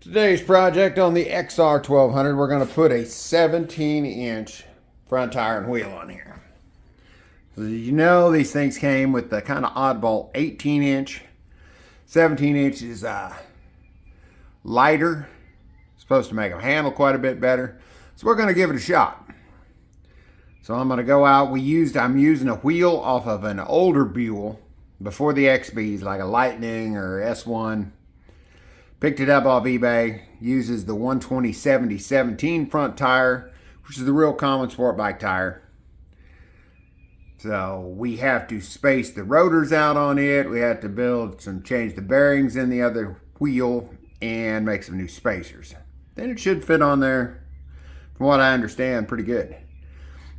Today's project on the XR1200, we're going to put a 17-inch front tire and wheel on here. So you know, these things came with the kind of oddball 18-inch. 17-inch is lighter, supposed to make them handle quite a bit better. So we're going to give it a shot. So I'm going to go out. I'm using a wheel off of an older Buell before the XBs, like a Lightning or S1. Picked it up off eBay. Uses the 120/70/17 front tire, which is the real common sport bike tire. So we have to space the rotors out on it. We have to change the bearings in the other wheel and make some new spacers. Then it should fit on there, from what I understand, pretty good.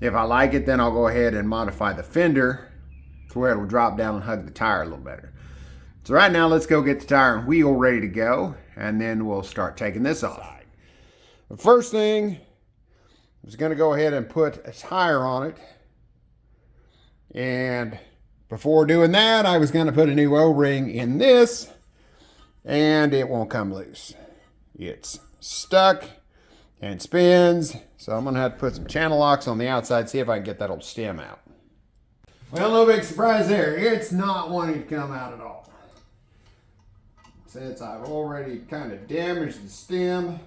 If I like it, then I'll go ahead and modify the fender to where it'll drop down and hug the tire a little better. So right now, let's go get the tire and wheel ready to go, and then we'll start taking this off. The first thing, I was going to go ahead and put a tire on it. And before doing that, I was going to put a new O-ring in this, and it won't come loose. It's stuck and spins, so I'm going to have to put some channel locks on the outside, see if I can get that old stem out. Well, no big surprise there. It's not wanting to come out at all. Since I've already kind of damaged the stem,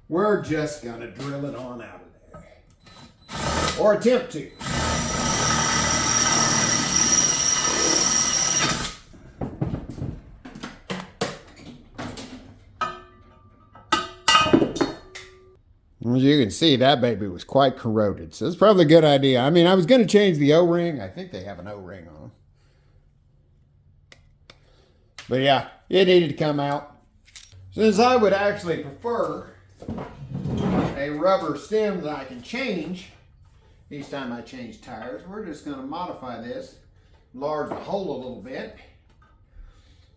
we're just going to drill it on out of there. Or attempt to. As you can see, that baby was quite corroded, so it's probably a good idea. I mean, I was going to change the O-ring. I think they have an O-ring on them. But yeah, it needed to come out. Since I would actually prefer a rubber stem that I can change each time I change tires, we're just going to modify this, enlarge the hole a little bit,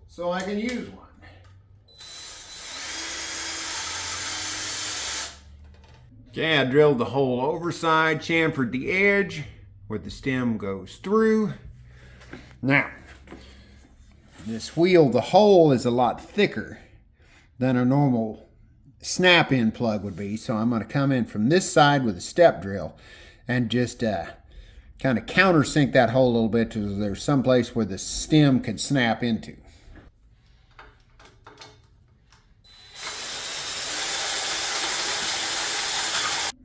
so I can use one. Okay, I drilled the hole overside, chamfered the edge where the stem goes through. Now, this wheel, the hole is a lot thicker than a normal snap-in plug would be, so I'm going to come in from this side with a step drill and just kind of countersink that hole a little bit to there's some place where the stem can snap into.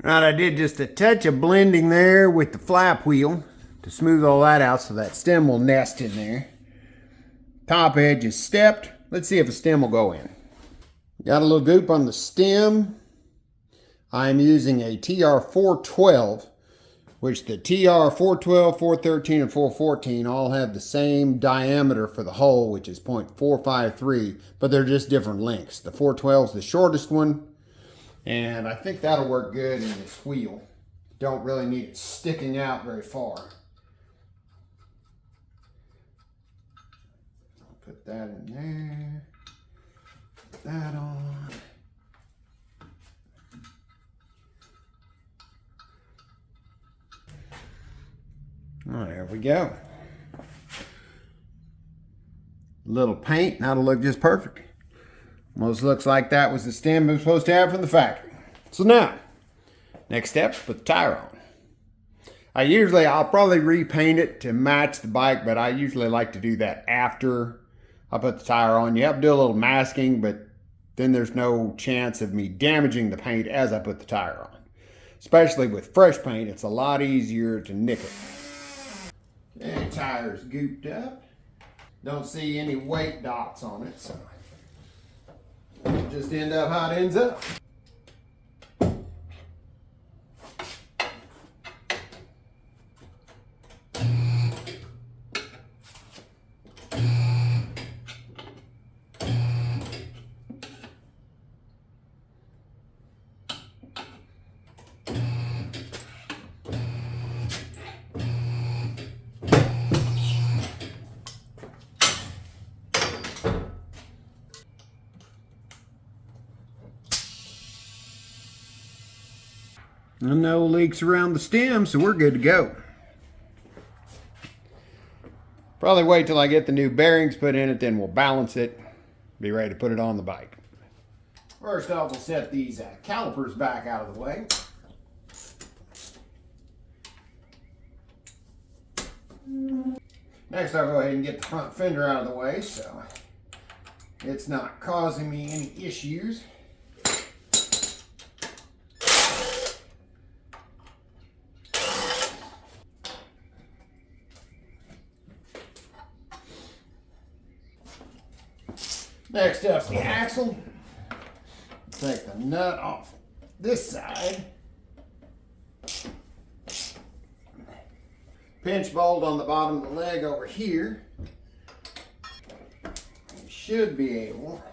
Right, I did just a touch of blending there with the flap wheel to smooth all that out so that stem will nest in there. Top edge is stepped. Let's see if a stem will go in. Got a little goop on the stem. I'm using a TR412, which the TR412, 413, and 414 all have the same diameter for the hole, which is 0.453, but they're just different lengths. The 412 is the shortest one, and I think that'll work good in this wheel. Don't really need it sticking out very far. Put that in there. Put that on. Oh, there we go. Little paint, that'll look just perfect. Almost looks like that was the stem it was supposed to have from the factory. So now, next step, put the tire on. I'll probably repaint it to match the bike, but I usually like to do that after I put the tire on. You have to do a little masking, but then there's no chance of me damaging the paint as I put the tire on. Especially with fresh paint, it's a lot easier to nick it. Okay, tire's gooped up. Don't see any weight dots on it, so it'll just end up how it ends up. And no leaks around the stem, so we're good to go. Probably wait till I get the new bearings put in it, then we'll balance it, be ready to put it on the bike. First off, we'll set these calipers back out of the way. Next, I'll go ahead and get the front fender out of the way so it's not causing me any issues. Next up's the axle. Take the nut off this side. Pinch bolt on the bottom of the leg over here. You should be able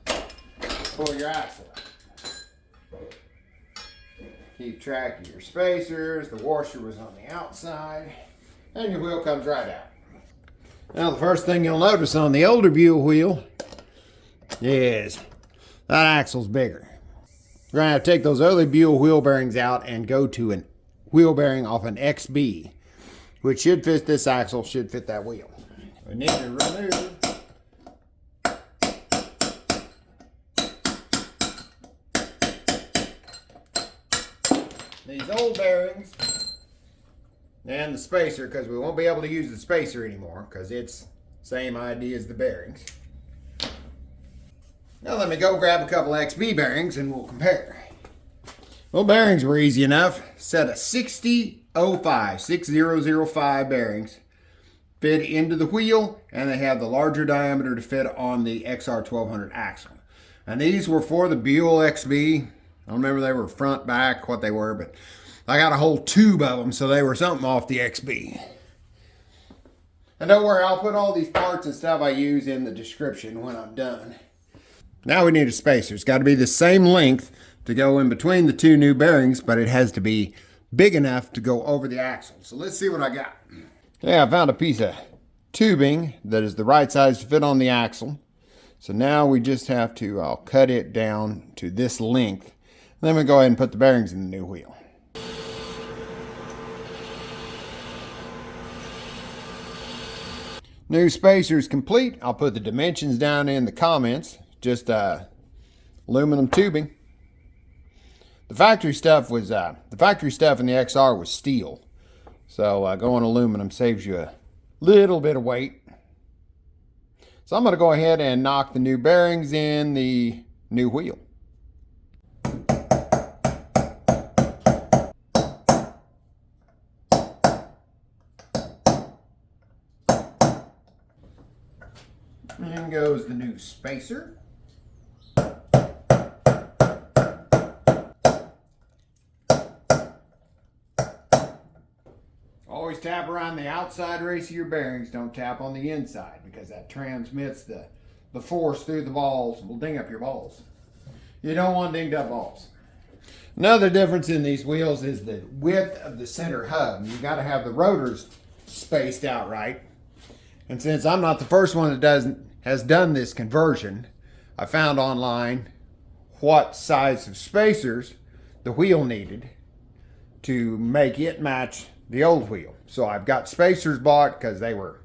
to pull your axle out. Keep track of your spacers. The washer was on the outside. And your wheel comes right out. Now the first thing you'll notice on the older Buell wheel is that axle's bigger. We're going to have to take those early Buell wheel bearings out and go to a wheel bearing off an XB, which should fit this axle, should fit that wheel. We need to remove these old bearings and the spacer, because we won't be able to use the spacer anymore because it's the same idea as the bearings. Now let me go grab a couple XB bearings and we'll compare. Well, bearings were easy enough. Set of 6005 bearings fit into the wheel, and they have the larger diameter to fit on the XR1200 axle. And these were for the Buell XB. I don't remember if they were front, back, what they were, but I got a whole tube of them, so they were something off the XB. And don't worry, I'll put all these parts and stuff I use in the description when I'm done. Now we need a spacer. It's got to be the same length to go in between the two new bearings, but it has to be big enough to go over the axle. So let's see what I got. Okay, I found a piece of tubing that is the right size to fit on the axle. So now we just have to, I'll cut it down to this length. Then we go ahead and put the bearings in the new wheel. New spacer is complete. I'll put the dimensions down in the comments. Just aluminum tubing. The factory stuff in the XR was steel, so going aluminum saves you a little bit of weight. So I'm going to go ahead and knock the new bearings in the new wheel. In goes the new spacer. Always tap around the outside race of your bearings. Don't tap on the inside because that transmits the force through the balls. Will ding up your balls. You don't want dinged up balls. Another difference in these wheels is the width of the center hub. You got to have the rotors spaced out right. And since I'm not the first one that has done this conversion, I found online what size of spacers the wheel needed to make it match the old wheel. So I've got spacers bought because they were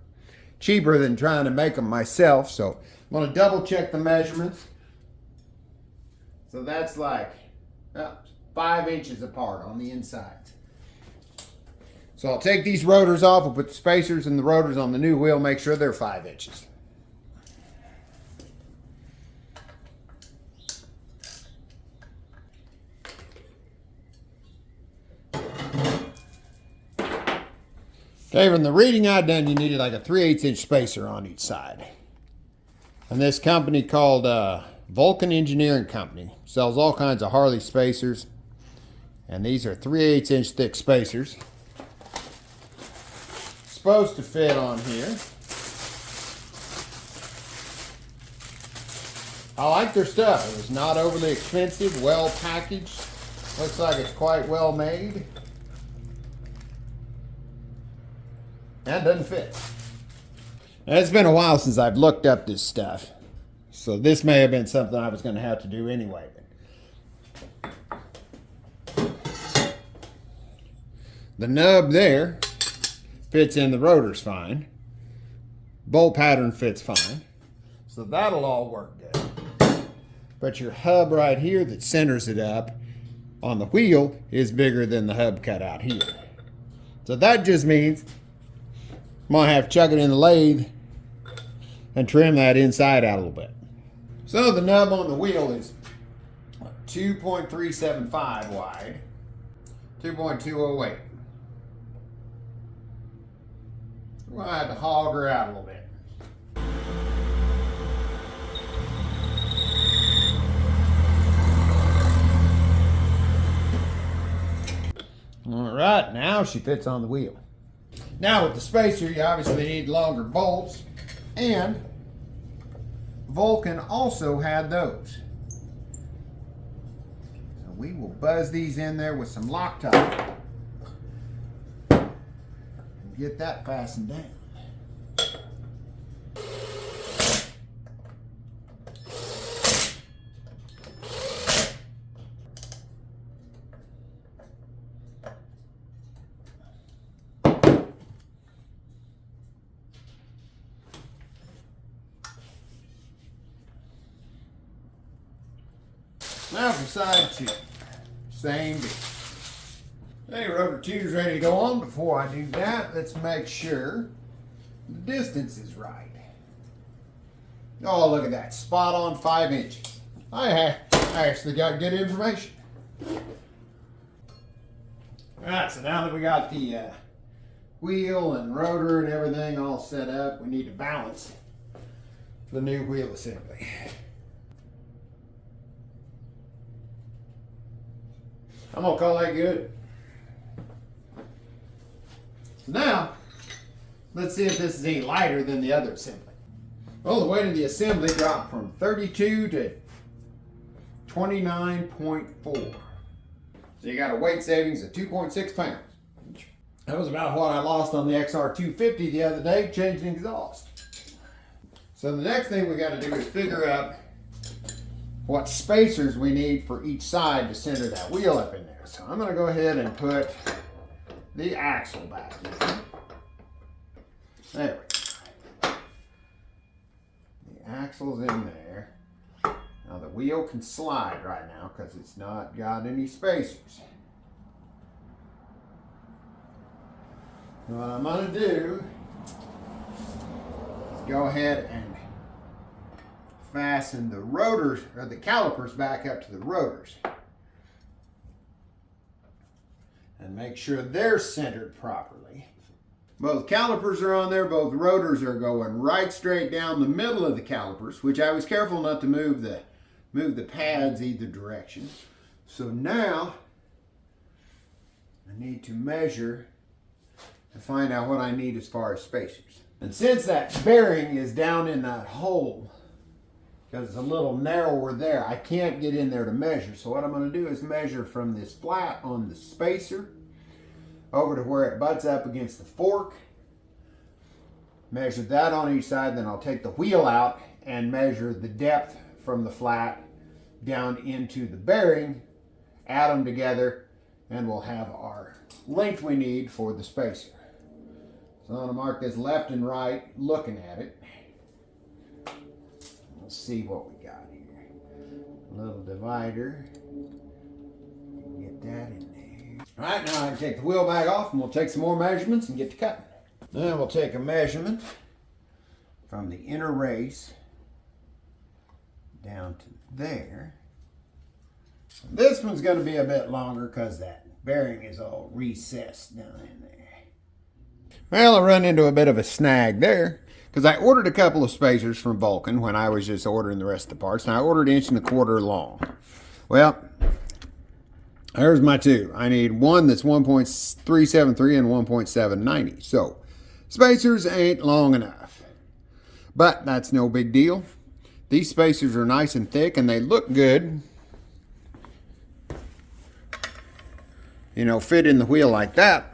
cheaper than trying to make them myself. So I'm going to double check the measurements. So that's like 5 inches apart on the insides. So I'll take these rotors off. I'll put the spacers and the rotors on the new wheel, make sure they're 5 inches. Okay, from the reading I'd done, you needed like a 3/8 inch spacer on each side. And this company called Vulcan Engineering Company sells all kinds of Harley spacers. And these are 3/8 inch thick spacers. Supposed to fit on here. I like their stuff. It was not overly expensive, well packaged. Looks like it's quite well made. That doesn't fit. Now, it's been a while since I've looked up this stuff. So this may have been something I was going to have to do anyway. The nub there fits in the rotors fine. Bolt pattern fits fine. So that'll all work good. but your hub right here that centers it up on the wheel is bigger than the hub cut out here. So that just means I'm gonna have to chuck it in the lathe and trim that inside out a little bit. So the nub on the wheel is 2.375 wide, 2.208. We're gonna have to hog her out a little bit. All right, now she fits on the wheel. Now with the spacer, you obviously need longer bolts, and Vulcan also had those. So we will buzz these in there with some Loctite and get that fastened down. Now for side 2, same deal. Hey, rotor 2 is ready to go on. Before I do that, let's make sure the distance is right. Oh, look at that, spot on 5 inches. I actually got good information. All right, so now that we got the wheel and rotor and everything all set up, we need to balance the new wheel assembly. I'm gonna call that good. So now, let's see if this is any lighter than the other assembly. Well, the weight of the assembly dropped from 32 to 29.4. So you got a weight savings of 2.6 pounds. That was about what I lost on the XR1200 the other day, changing exhaust. So the next thing we gotta do is figure out what spacers we need for each side to center that wheel up in there. So I'm gonna go ahead and put the axle back in. There we go. The axle's in there. Now the wheel can slide right now because it's not got any spacers. What I'm gonna do is go ahead and fasten the rotors, or the calipers, back up to the rotors and make sure they're centered properly. Both calipers are on there, both rotors are going right straight down the middle of the calipers, which I was careful not to move the pads either direction. So now I need to measure and find out what I need as far as spacers. And since that bearing is down in that hole, because it's a little narrower there, I can't get in there to measure. So what I'm going to do is measure from this flat on the spacer over to where it butts up against the fork. Measure that on each side, then I'll take the wheel out and measure the depth from the flat down into the bearing, add them together, and we'll have our length we need for the spacer. So I'm going to mark this left and right looking at it. Let's see what we got here. A little divider. Get that in there. All right, now I can take the wheel back off and we'll take some more measurements and get to cutting. Then we'll take a measurement from the inner race down to there. This one's going to be a bit longer because that bearing is all recessed down in there. Well, I run into a bit of a snag there because I ordered a couple of spacers from Vulcan when I was just ordering the rest of the parts, and I ordered 1.25 inches long. Well, there's my two. I need one that's 1.373 and 1.790. So spacers ain't long enough, but that's no big deal. These spacers are nice and thick and they look good. You know, fit in the wheel like that.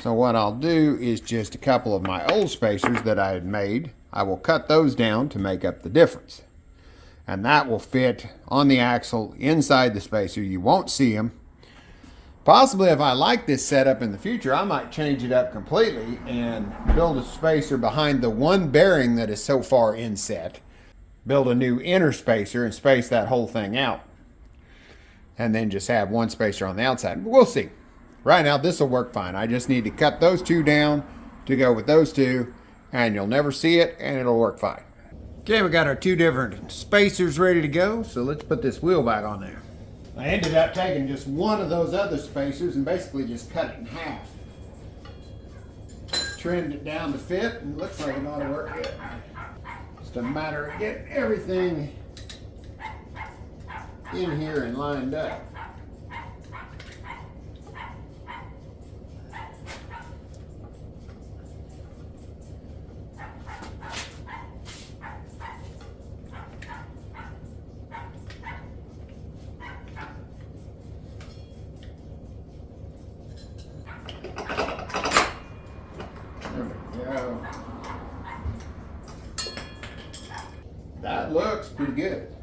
So what I'll do is just a couple of my old spacers that I had made, I will cut those down to make up the difference. And that will fit on the axle inside the spacer. You won't see them. Possibly if I like this setup in the future, I might change it up completely and build a spacer behind the one bearing that is so far inset. build a new inner spacer and space that whole thing out. And then just have one spacer on the outside. But we'll see. Right now, this will work fine. I just need to cut those two down to go with those two, and you'll never see it, and it'll work fine. Okay, we got our two different spacers ready to go, so let's put this wheel back on there. I ended up taking just one of those other spacers and basically just cut it in half. Trimmed it down to fit, and it looks like it ought to work good. Just a matter of getting everything in here and lined up. That looks pretty good.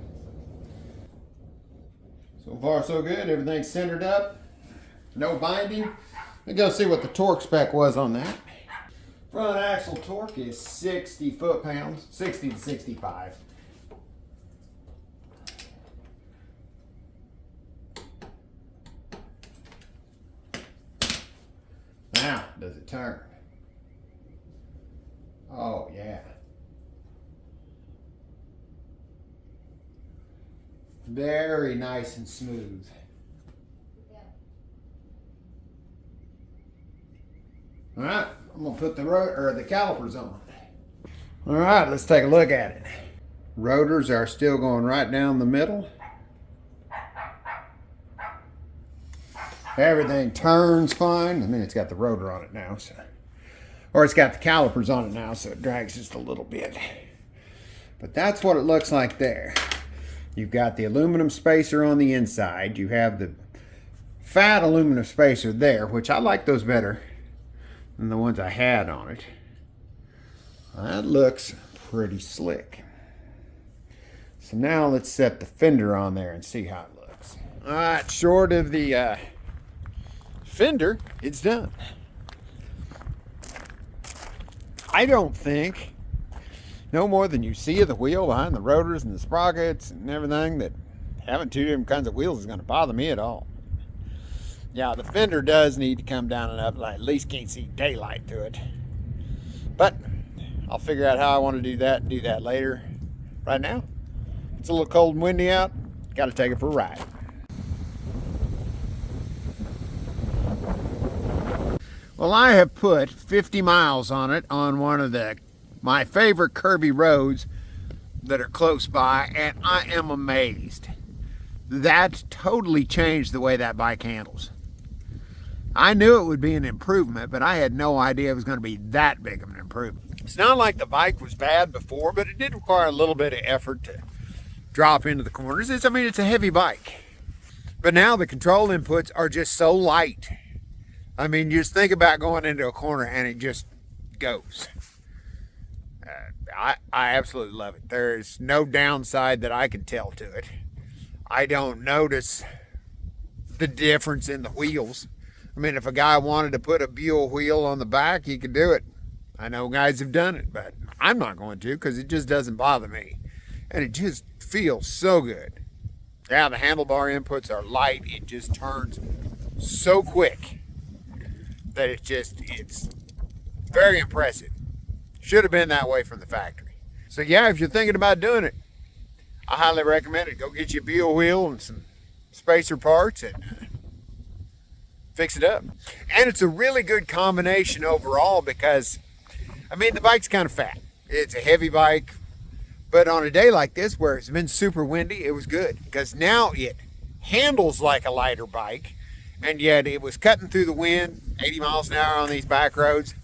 So far so good, everything's centered up, no binding. Let's go see what the torque spec was on that. Front axle torque is 60 foot-pounds, 60 to 65. Now, does it turn? Oh yeah. Very nice and smooth. All right, I'm gonna put the the calipers on. All right, let's take a look at it. Rotors are still going right down the middle. Everything turns fine. I mean, it's got the rotor on it now, so, or it's got the calipers on it now, so it drags just a little bit. But that's what it looks like there. You've got the aluminum spacer on the inside. You have the fat aluminum spacer there, which I like those better than the ones I had on it. That looks pretty slick. So now let's set the fender on there and see how it looks. All right, short of the fender, it's done. I don't think no more than you see of the wheel behind the rotors and the sprockets and everything that having two different kinds of wheels is going to bother me at all. Yeah, the fender does need to come down enough that I at least can't see daylight through it. But I'll figure out how I want to do that and do that later. Right now, it's a little cold and windy out. Got to take it for a ride. Well, I have put 50 miles on it on one of my favorite Kirby roads that are close by, and I am amazed. That totally changed the way that bike handles. I knew it would be an improvement, but I had no idea it was going to be that big of an improvement. It's not like the bike was bad before, but it did require a little bit of effort to drop into the corners. It's a heavy bike. But now the control inputs are just so light. I mean, you just think about going into a corner and it just goes. I absolutely love it. There's no downside that I can tell to it. I don't notice the difference in the wheels. I mean, if a guy wanted to put a Buell wheel on the back, he could do it. I know guys have done it, but I'm not going to because it just doesn't bother me. And it just feels so good. Yeah, the handlebar inputs are light. It just turns so quick that it's very impressive. Should have been that way from the factory. So yeah, if you're thinking about doing it, I highly recommend it. Go get you a Buell wheel and some spacer parts and fix it up. And it's a really good combination overall because, I mean, the bike's kind of fat. It's a heavy bike, but on a day like this where it's been super windy, it was good because now it handles like a lighter bike, and yet it was cutting through the wind, 80 miles an hour on these back roads.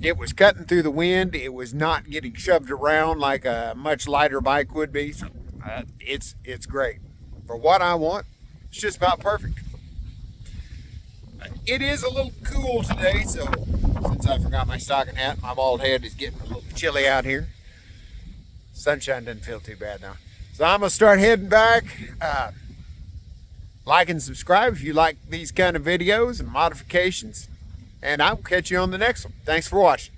It was cutting through the wind. It was not getting shoved around like a much lighter bike would be. So, it's great. For what I want, it's just about perfect. It is a little cool today, so since I forgot my stocking hat, my bald head is getting a little chilly out here. Sunshine doesn't feel too bad now. So I'm going to start heading back. Like and subscribe if you like these kind of videos and modifications. And I'll catch you on the next one. Thanks for watching.